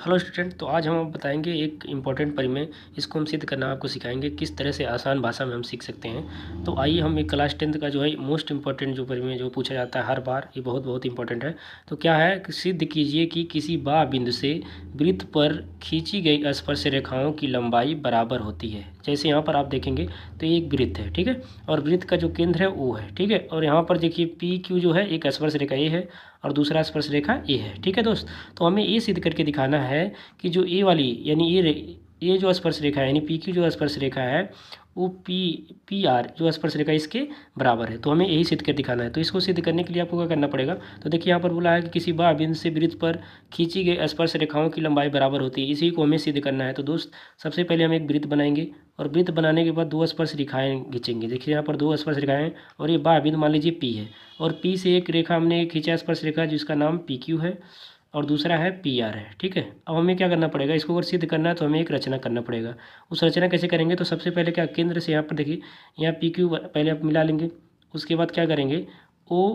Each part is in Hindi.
हेलो स्टूडेंट, तो आज हम आपको बताएंगे एक इम्पॉर्टेंट परिमेय। इसको हम सिद्ध करना आपको सिखाएंगे किस तरह से आसान भाषा में हम सीख सकते हैं। तो आइए हम एक क्लास 10th का जो है मोस्ट इम्पॉर्टेंट जो परिमेय जो पूछा जाता है हर बार, ये बहुत बहुत इंपॉर्टेंट है। तो क्या है कि सिद्ध कीजिए कि किसी बा बिंदु से वृत्त पर खींची गई स्पर्श रेखाओं की लंबाई बराबर होती है। जैसे यहाँ पर आप देखेंगे तो ये एक वृत्त है, ठीक है, और वृत्त का जो केंद्र है वो है, ठीक है। और यहाँ पर देखिए पी क्यू जो है एक स्पर्श रेखा ये है और दूसरा स्पर्श रेखा ये है, ठीक है दोस्त। तो हमें ये सिद्ध करके दिखाना है कि जो ए वाली यानी ये जो स्पर्श रेखा है यानी पी क्यू जो स्पर्श रेखा है वो पी आर जो स्पर्श रेखा इसके बराबर है। तो हमें यही सिद्ध कर दिखाना है। तो इसको सिद्ध करने के लिए आपको क्या करना पड़ेगा, तो देखिए यहाँ पर बोला है कि किसी बा बिंदु से वृत्त पर खींची गई स्पर्श रेखाओं की लंबाई बराबर होती है, इसी को हमें सिद्ध करना है। तो दोस्त सबसे पहले हम एक वृत्त बनाएंगे और वृत्त बनाने के बाद दो स्पर्श रेखाएं खींचेंगे। देखिए यहाँ पर दो स्पर्श रेखाएं और ये बा बिंदु मान लीजिए पी है और पी से एक रेखा हमने खींचा स्पर्श रेखा जिसका नाम पी क्यू है और दूसरा है पी आर है, ठीक है। अब हमें क्या करना पड़ेगा, इसको अगर सिद्ध करना है तो हमें एक रचना करना पड़ेगा। उस रचना कैसे करेंगे, तो सबसे पहले क्या केंद्र से यहाँ पर देखिए यहाँ पी क्यू पहले आप मिला लेंगे। उसके बाद क्या करेंगे, ओ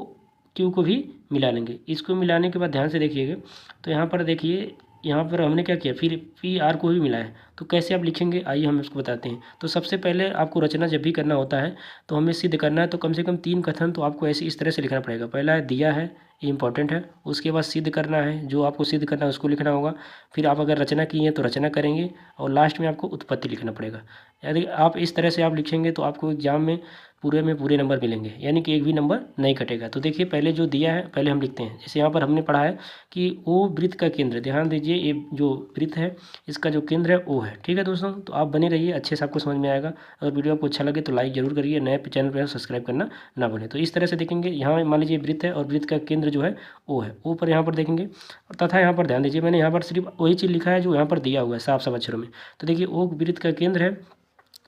क्यू को भी मिला लेंगे। इसको मिलाने के बाद ध्यान से देखिएगा तो यहाँ पर देखिए यहाँ पर हमने क्या किया, फिर पी आर को भी मिलाया। तो कैसे आप लिखेंगे आइए हम इसको बताते हैं। तो सबसे पहले आपको रचना जब भी करना होता है तो हमें सिद्ध करना है तो कम से कम 3 कथन तो आपको ऐसे इस तरह से लिखना पड़ेगा। पहला है दिया है, ये इंपॉर्टेंट है। उसके बाद सिद्ध करना है, जो आपको सिद्ध करना है उसको लिखना होगा। फिर आप अगर रचना की है तो रचना करेंगे और लास्ट में आपको उत्पत्ति लिखना पड़ेगा। यदि आप इस तरह से आप लिखेंगे तो आपको एग्जाम में पूरे नंबर मिलेंगे, यानी कि एक भी नंबर नहीं कटेगा। तो देखिए पहले जो दिया है पहले हम लिखते हैं। जैसे यहाँ पर हमने पढ़ा है कि ओ वृत्त का केंद्र, ध्यान दीजिए ये जो वृत्त है इसका जो केंद्र है ओ है, ठीक है दोस्तों। तो आप बने रहिए, अच्छे से आपको समझ में आएगा। अगर वीडियो आपको अच्छा लगे तो लाइक जरूर करिए, नए चैनल पर सब्सक्राइब करना ना भूलें। तो इस तरह से देखेंगे, यहाँ मान लीजिए वृत्त है और वृत्त का केंद्र जो है ओ है, ओ पर यहाँ पर देखेंगे तथा यहाँ पर ध्यान दीजिए मैंने यहाँ पर सिर्फ वही चीज़ लिखा है जो यहाँ पर दिया हुआ है साफ साफ अक्षरों में। तो देखिए ओ वृत्त का केंद्र है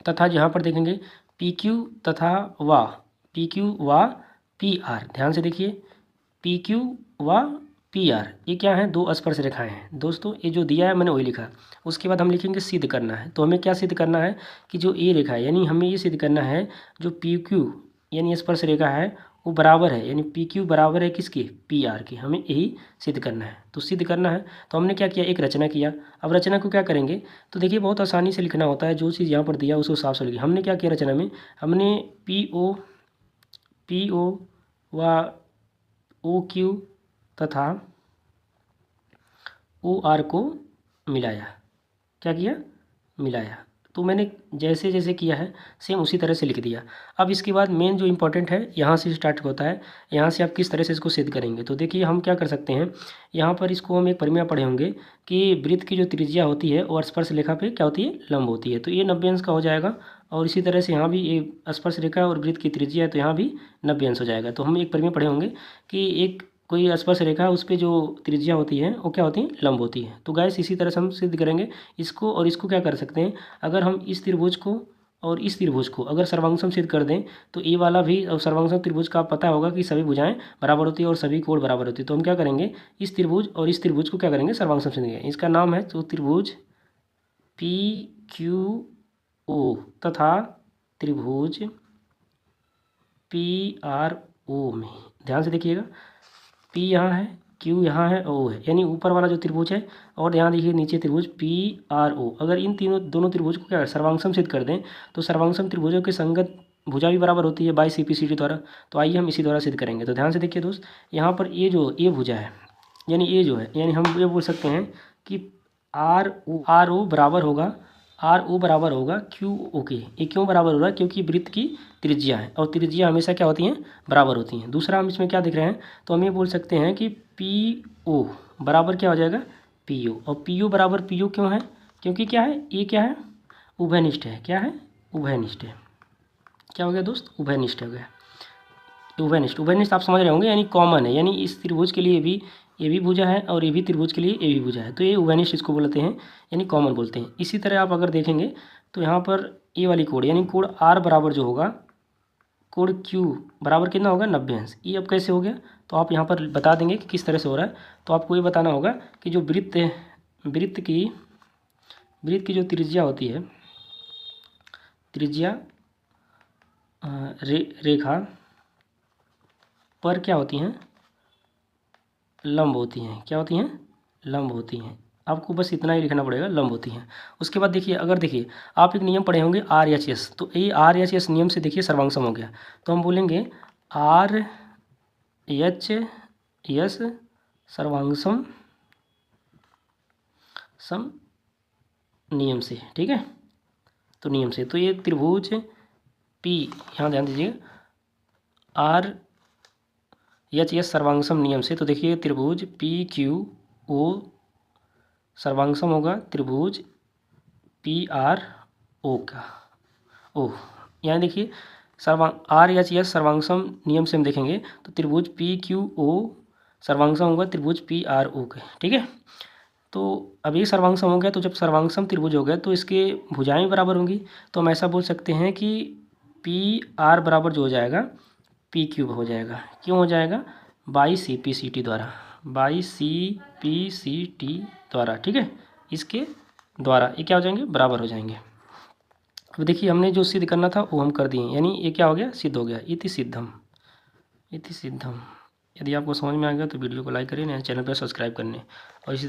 तथा यहाँ पर देखेंगे पी क्यू तथा वा पी क्यू व पी आर, ध्यान से देखिए पी क्यू व पी आर ये क्या है, दो स्पर्श रेखाएं हैं दोस्तों। ये जो दिया है मैंने वही लिखा। उसके बाद हम लिखेंगे सिद्ध करना है। तो हमें क्या सिद्ध करना है कि जो ए रेखा है यानी हमें ये सिद्ध करना है जो पी क्यू यानी स्पर्श रेखा है वो बराबर है, यानी पी क्यू बराबर है किसके, पी आर की। हमें यही सिद्ध करना है। तो सिद्ध करना है तो हमने क्या किया, एक रचना किया। अब रचना को क्या करेंगे, तो देखिए बहुत आसानी से लिखना होता है। जो चीज़ यहाँ पर दिया उसको साफ से लिखिए। हमने क्या किया रचना में, हमने पी ओ व ओ क्यू तथा ओ आर को मिलाया। क्या किया, मिलाया। तो मैंने जैसे जैसे किया है सेम उसी तरह से लिख दिया। अब इसके बाद मेन जो इम्पोर्टेंट है यहाँ से स्टार्ट होता है, यहाँ से आप किस तरह से इसको सिद्ध करेंगे। तो देखिए हम क्या कर सकते हैं, यहाँ पर इसको हम एक परिमेय पढ़े होंगे कि वृत्त की जो त्रिज्या होती है और स्पर्श रेखा पे क्या होती है, लंब होती है। तो ये 90 अंश का हो जाएगा। और इसी तरह से यहाँ भी ये स्पर्श रेखा और वृत्त की त्रिज्या है तो यहाँ भी 90 अंश हो जाएगा। तो हम एक परिमेय पढ़े होंगे कि एक कोई स्पर्श रेखा उस पर जो त्रिज्या होती है वो क्या होती है, लंब होती है। तो गाइस इसी तरह से हम सिद्ध करेंगे इसको। और इसको क्या कर सकते हैं, अगर हम इस त्रिभुज को और इस त्रिभुज को अगर सर्वांगसम सिद्ध कर दें तो ये वाला भी, और सर्वांगसम त्रिभुज का पता होगा कि सभी भुजाएं बराबर होती है और सभी कोण बराबर होती है। तो हम क्या करेंगे, इस त्रिभुज और इस त्रिभुज को क्या करेंगे, सर्वांगसम सिद्ध करेंगे। इसका नाम है तो त्रिभुज पी क्यू ओ तथा त्रिभुज पी आर ओ में, ध्यान से देखिएगा पी यहाँ है, क्यू यहाँ है, ओ है, यानी ऊपर वाला जो त्रिभुज है और यहाँ देखिए नीचे त्रिभुज पी आर ओ। अगर इन तीनों दोनों त्रिभुज को क्या सर्वांगसम सिद्ध कर दें तो सर्वांगसम त्रिभुजों के संगत भुजा भी बराबर होती है बाई CP/CD द्वारा। तो आइए हम इसी द्वारा सिद्ध करेंगे। तो ध्यान से देखिए दोस्त, यहाँ पर ये जो ये भुजा है यानी ये जो है, यानी हम ये बोल सकते हैं कि आर ओ बराबर होगा क्यू ओ के। ये क्यों बराबर हो रहा है, क्योंकि वृत्त की त्रिज्या है और त्रिज्या हमेशा क्या होती हैं, बराबर होती हैं। दूसरा हम इसमें क्या देख रहे हैं, तो हम ये बोल सकते हैं कि पी ओ बराबर क्या हो जाएगा, पी ओ। और पी ओ बराबर पी ओ क्यों है, क्योंकि क्या है, ये क्या है, उभयनिष्ठ है। क्या है, उभयनिष्ठ है। क्या हो गया दोस्त, उभयनिष्ठ हो गया। उभयनिष्ठ आप समझ रहे होंगे, यानी कॉमन है, यानी इस त्रिभुज के लिए भी ये भी भुजा है और ये भी त्रिभुज के लिए ये भी भुजा है। तो ये उभयनिष्ठ इसको बोलते हैं, यानी कॉमन बोलते हैं। इसी तरह आप अगर देखेंगे तो यहाँ पर ये वाली कोण यानी कोण आर बराबर जो होगा, कोण क्यू बराबर कितना होगा, 90 अंश। ये अब कैसे हो गया, तो आप यहाँ पर बता देंगे कि किस तरह से हो रहा है। तो आपको ये बताना होगा कि जो वृत्त की जो त्रिज्या होती है, त्रिज्या रेखा पर क्या होती हैं, लंब होती हैं। क्या होती हैं, लंब होती हैं। आपको बस इतना ही लिखना पड़ेगा, लंब होती हैं। उसके बाद देखिए, अगर देखिए आप एक नियम पढ़े होंगे RHS, तो ये RHS नियम से देखिए सर्वांगसम हो गया, तो हम बोलेंगे RHS सर्वांगसम सम नियम से, ठीक है। तो नियम से, तो ये त्रिभुज P, यहाँ ध्यान दीजिए, RHS सर्वांगसम नियम से, तो देखिए त्रिभुज PQO सर्वांगसम होगा त्रिभुज PRO का। यहाँ देखिए RHS सर्वांगसम नियम से हम देखेंगे तो त्रिभुज PQO सर्वांगसम होगा त्रिभुज PRO का, ठीक है। तो अब ये सर्वांगसम हो गया, तो जब सर्वांगसम त्रिभुज हो गया तो इसके भुजाएं बराबर होंगी, तो हम ऐसा बोल सकते हैं कि PR बराबर जो हो जाएगा PQ हो जाएगा। क्यों हो जाएगा? बाई CPCT द्वारा, बाई CPCT द्वारा, ठीक है। इसके द्वारा ये क्या हो जाएंगे? बराबर हो जाएंगे। अब देखिए हमने जो सिद्ध करना था वो हम कर दिए, यानी ये क्या हो गया? सिद्ध हो गया। इति सिद्धम, इति सिद्धम। यदि आपको समझ में आ गया तो वीडियो को लाइक करें, नए चैनल पर सब्सक्राइब करने, और इसी तरह